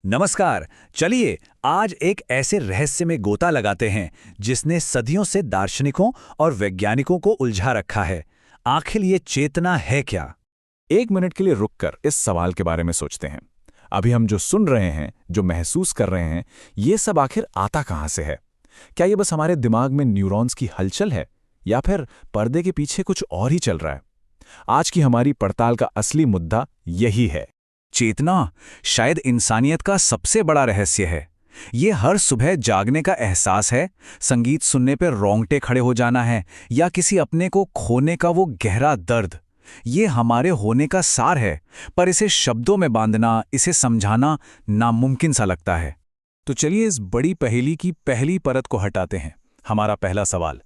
नमस्कार। चलिए आज एक ऐसे रहस्य में गोता लगाते हैं जिसने सदियों से दार्शनिकों और वैज्ञानिकों को उलझा रखा है। आखिर ये चेतना है क्या? एक मिनट के लिए रुककर इस सवाल के बारे में सोचते हैं। अभी हम जो सुन रहे हैं, जो महसूस कर रहे हैं, ये सब आखिर आता कहाँ से है? क्या ये बस हमारे दिमाग में न्यूरॉन्स की हलचल है, या फिर पर्दे के पीछे कुछ और ही चल रहा है? आज की हमारी पड़ताल का असली मुद्दा यही है। चेतना शायद इंसानियत का सबसे बड़ा रहस्य है। ये हर सुबह जागने का एहसास है, संगीत सुनने पर रोंगटे खड़े हो जाना है, या किसी अपने को खोने का वो गहरा दर्द। ये हमारे होने का सार है, पर इसे शब्दों में बांधना, इसे समझाना नामुमकिन सा लगता है। तो चलिए इस बड़ी पहेली की पहली परत को हटाते हैं। हमारा पहला सवाल,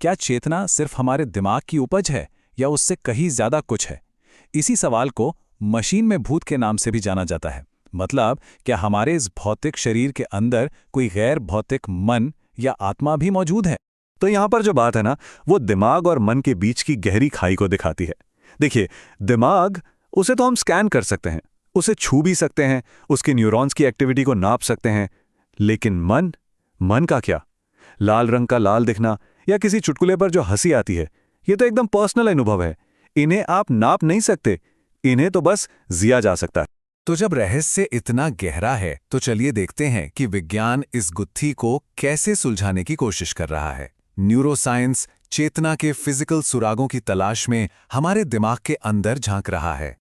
क्या चेतना सिर्फ हमारे दिमाग की उपज है, या उससे कहीं ज्यादा कुछ है? इसी सवाल को मशीन में भूत के नाम से भी जाना जाता है। मतलब, क्या हमारे इस भौतिक शरीर के अंदर कोई गैर भौतिक मन या आत्मा भी मौजूद है? तो यहां पर जो बात है ना, वो दिमाग और मन के बीच की गहरी खाई को दिखाती है। देखिए, दिमाग, उसे तो हम स्कैन कर सकते हैं, उसे छू भी सकते हैं, उसके न्यूरॉन्स की एक्टिविटी को नाप सकते हैं। लेकिन मन का क्या? लाल रंग का लाल दिखना या किसी चुटकुले पर जो हंसी आती है, ये तो एकदम पर्सनल अनुभव है। इन्हें आप नाप नहीं सकते, इन्हें तो बस जिया जा सकता है। तो जब रहस्य इतना गहरा है, तो चलिए देखते हैं कि विज्ञान इस गुत्थी को कैसे सुलझाने की कोशिश कर रहा है। न्यूरोसाइंस चेतना के फिजिकल सुरागों की तलाश में हमारे दिमाग के अंदर झांक रहा है।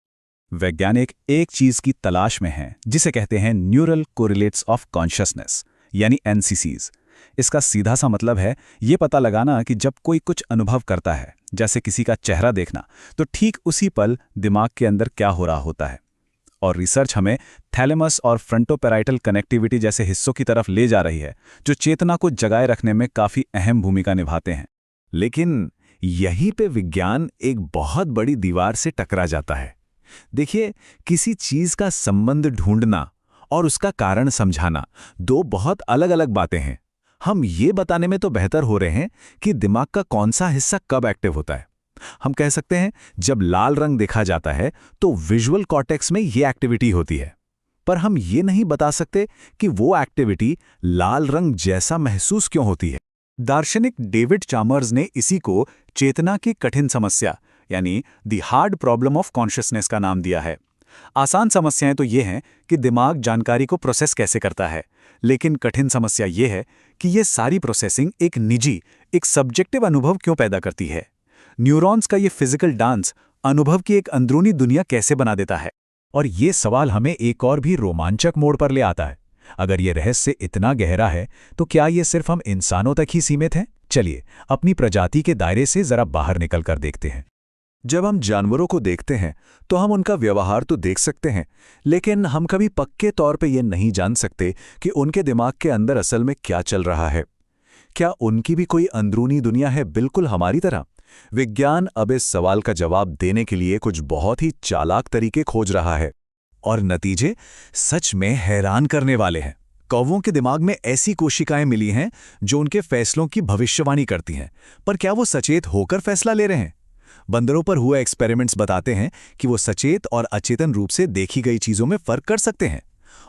वैज्ञानिक एक चीज की तलाश में हैं, जिसे कहते हैं न्यूरल कोरिलेट्स ऑफ कॉन्शियसनेस, यानी एनसीसीज। इसका सीधा सा मतलब है ये पता लगाना कि जब कोई कुछ अनुभव करता है, जैसे किसी का चेहरा देखना, तो ठीक उसी पल दिमाग के अंदर क्या हो रहा होता है। और रिसर्च हमें थैलेमस और फ्रंटोपेराइटल कनेक्टिविटी जैसे हिस्सों की तरफ ले जा रही है, जो चेतना को जगाए रखने में काफी अहम भूमिका निभाते हैं। लेकिन यहीं पे विज्ञान एक बहुत बड़ी दीवार से टकरा जाता है। देखिए, किसी चीज का संबंध ढूंढना और उसका कारण समझाना दो बहुत अलग अलग बातें हैं। हम ये बताने में तो बेहतर हो रहे हैं कि दिमाग का कौन सा हिस्सा कब एक्टिव होता है। हम कह सकते हैं, जब लाल रंग देखा जाता है तो विजुअल कॉर्टेक्स में ये एक्टिविटी होती है। पर हम ये नहीं बता सकते कि वो एक्टिविटी लाल रंग जैसा महसूस क्यों होती है। दार्शनिक डेविड चामर्स ने इसी को चेतना की कठिन समस्या, यानी the hard problem of consciousness का नाम दिया है। आसान समस्याएं तो ये हैं कि दिमाग जानकारी को प्रोसेस कैसे करता है, लेकिन कठिन समस्या ये है कि ये सारी प्रोसेसिंग एक निजी, एक सब्जेक्टिव अनुभव क्यों पैदा करती है। न्यूरॉन्स का ये फिजिकल डांस अनुभव की एक अंदरूनी दुनिया कैसे बना देता है। और ये सवाल हमें एक और भी रोमांचक मोड़ पर ले आता है। अगर ये रहस्य इतना गहरा है, तो क्या ये सिर्फ हम इंसानों तक ही सीमित है? चलिए अपनी प्रजाति के दायरे से जरा बाहर निकल कर देखते हैं। जब हम जानवरों को देखते हैं तो हम उनका व्यवहार तो देख सकते हैं, लेकिन हम कभी पक्के तौर पे ये नहीं जान सकते कि उनके दिमाग के अंदर असल में क्या चल रहा है। क्या उनकी भी कोई अंदरूनी दुनिया है, बिल्कुल हमारी तरह? विज्ञान अब इस सवाल का जवाब देने के लिए कुछ बहुत ही चालाक तरीके खोज रहा है, और नतीजे सच में हैरान करने वाले हैं। कौवों के दिमाग में ऐसी कोशिकाएं मिली हैं जो उनके फैसलों की भविष्यवाणी करती हैं, पर क्या वो सचेत होकर फैसला ले रहे हैं? बंदरों पर हुए एक्सपेरिमेंट्स बताते हैं कि वो सचेत और अचेतन रूप से देखी गई चीजों में फर्क कर सकते हैं।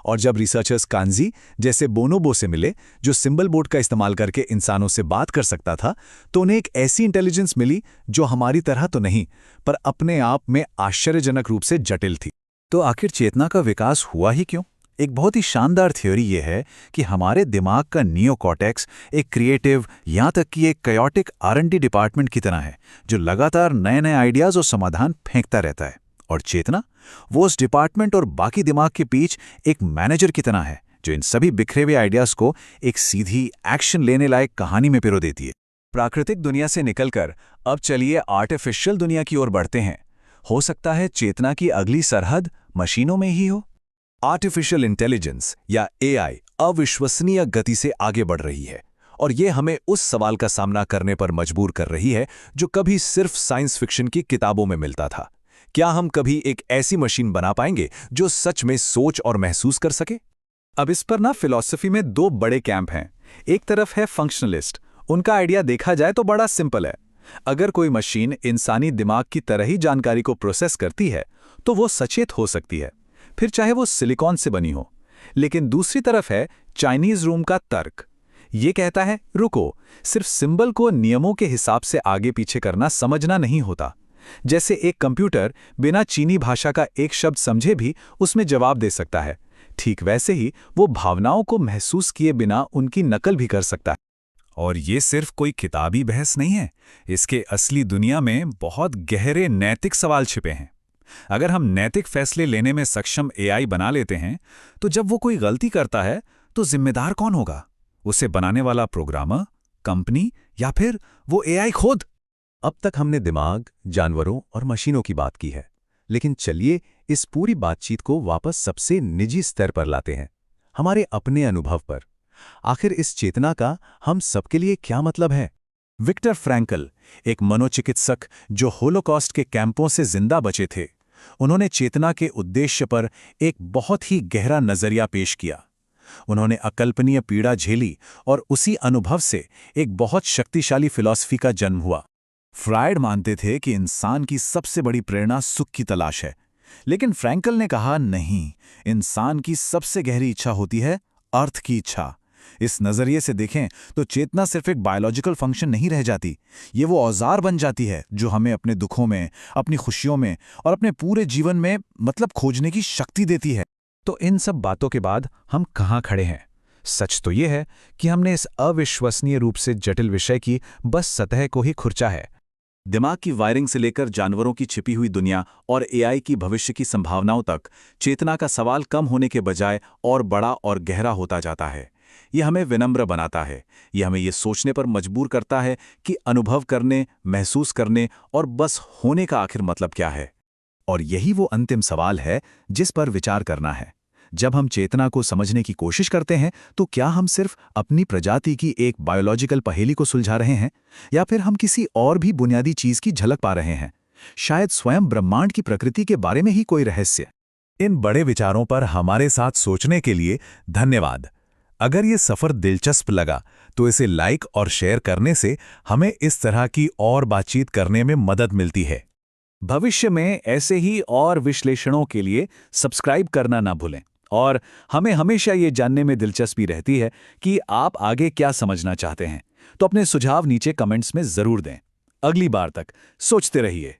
और जब रिसर्चर्स कांजी जैसे बोनोबो से मिले, जो सिंबल बोर्ड का इस्तेमाल करके इंसानों से बात कर सकता था, तो उन्हें एक ऐसी इंटेलिजेंस मिली जो हमारी तरह तो नहीं, पर अपने आप में आश्चर्यजनक रूप से जटिल थी। तो आखिर चेतना का विकास हुआ ही क्यों? एक बहुत ही शानदार थ्योरी ये है कि हमारे दिमाग का नियोकॉर्टेक्स एक क्रिएटिव, यहाँ तक कि एक कयोटिक R&D डिपार्टमेंट की तरह है, जो लगातार नए नए आइडियाज और समाधान फेंकता रहता है। और चेतना, वो उस डिपार्टमेंट और बाकी दिमाग के बीच एक मैनेजर की तरह है, जो इन सभी बिखरे हुए आइडियाज को एक सीधी, एक्शन लेने लायक कहानी में पिरो देती है। प्राकृतिक दुनिया से निकलकर अब चलिए आर्टिफिशियल दुनिया की ओर बढ़ते हैं। हो सकता है चेतना की अगली सरहद मशीनों में ही हो। आर्टिफिशियल इंटेलिजेंस या AI अविश्वसनीय गति से आगे बढ़ रही है, और ये हमें उस सवाल का सामना करने पर मजबूर कर रही है जो कभी सिर्फ साइंस फिक्शन की किताबों में मिलता था। क्या हम कभी एक ऐसी मशीन बना पाएंगे जो सच में सोच और महसूस कर सके? अब इस पर ना फिलॉसफी में दो बड़े कैंप हैं। एक तरफ है फंक्शनलिस्ट। उनका आइडिया देखा जाए तो बड़ा सिंपल है। अगर कोई मशीन इंसानी दिमाग की तरह ही जानकारी को प्रोसेस करती है, तो वो सचेत हो सकती है, फिर चाहे वो सिलिकॉन से बनी हो। लेकिन दूसरी तरफ है चाइनीज रूम का तर्क। ये कहता है रुको, सिर्फ सिंबल को नियमों के हिसाब से आगे पीछे करना समझना नहीं होता। जैसे एक कंप्यूटर बिना चीनी भाषा का एक शब्द समझे भी उसमें जवाब दे सकता है, ठीक वैसे ही वो भावनाओं को महसूस किए बिना उनकी नकल भी कर सकता है। और ये सिर्फ कोई किताबी बहस नहीं है, इसके असली दुनिया में बहुत गहरे नैतिक सवाल छिपे हैं। अगर हम नैतिक फैसले लेने में सक्षम एआई बना लेते हैं, तो जब वो कोई गलती करता है तो जिम्मेदार कौन होगा? उसे बनाने वाला प्रोग्रामर, कंपनी या फिर वो एआई खुद? अब तक हमने दिमाग, जानवरों और मशीनों की बात की है, लेकिन चलिए इस पूरी बातचीत को वापस सबसे निजी स्तर पर लाते हैं, हमारे अपने अनुभव पर। आखिर इस चेतना का हम सबके लिए क्या मतलब है? विक्टर फ्रैंकल, एक मनोचिकित्सक जो होलोकॉस्ट के कैंपों से जिंदा बचे थे, उन्होंने चेतना के उद्देश्य पर एक बहुत ही गहरा नजरिया पेश किया। उन्होंने अकल्पनीय पीड़ा झेली और उसी अनुभव से एक बहुत शक्तिशाली फिलॉसफी का जन्म हुआ। फ्रायड मानते थे कि इंसान की सबसे बड़ी प्रेरणा सुख की तलाश है, लेकिन फ्रैंकल ने कहा नहीं, इंसान की सबसे गहरी इच्छा होती है अर्थ की इच्छा। इस नजरिए से देखें तो चेतना सिर्फ एक बायोलॉजिकल फंक्शन नहीं रह जाती, ये वो औजार बन जाती है जो हमें अपने दुखों में, अपनी खुशियों में और अपने पूरे जीवन में मतलब खोजने की शक्ति देती है। तो इन सब बातों के बाद हम कहाँ खड़े हैं? सच तो ये है कि हमने इस अविश्वसनीय रूप से जटिल विषय की बस सतह को ही खुरचा है। दिमाग की वायरिंग से लेकर जानवरों की छिपी हुई दुनिया और एआई की भविष्य की संभावनाओं तक, चेतना का सवाल कम होने के बजाय और बड़ा और गहरा होता जाता है। यह हमें विनम्र बनाता है, यह हमें ये सोचने पर मजबूर करता है कि अनुभव करने, महसूस करने और बस होने का आखिर मतलब क्या है। और यही वो अंतिम सवाल है जिस पर विचार करना है। जब हम चेतना को समझने की कोशिश करते हैं, तो क्या हम सिर्फ अपनी प्रजाति की एक बायोलॉजिकल पहेली को सुलझा रहे हैं, या फिर हम किसी और भी बुनियादी चीज की झलक पा रहे हैं, शायद स्वयं ब्रह्मांड की प्रकृति के बारे में ही कोई रहस्य? इन बड़े विचारों पर हमारे साथ सोचने के लिए धन्यवाद। अगर ये सफर दिलचस्प लगा तो इसे लाइक और शेयर करने से हमें इस तरह की और बातचीत करने में मदद मिलती है। भविष्य में ऐसे ही और विश्लेषणों के लिए सब्सक्राइब करना ना भूलें। और हमें हमेशा ये जानने में दिलचस्पी रहती है कि आप आगे क्या समझना चाहते हैं, तो अपने सुझाव नीचे कमेंट्स में जरूर दें। अगली बार तक सोचते रहिए।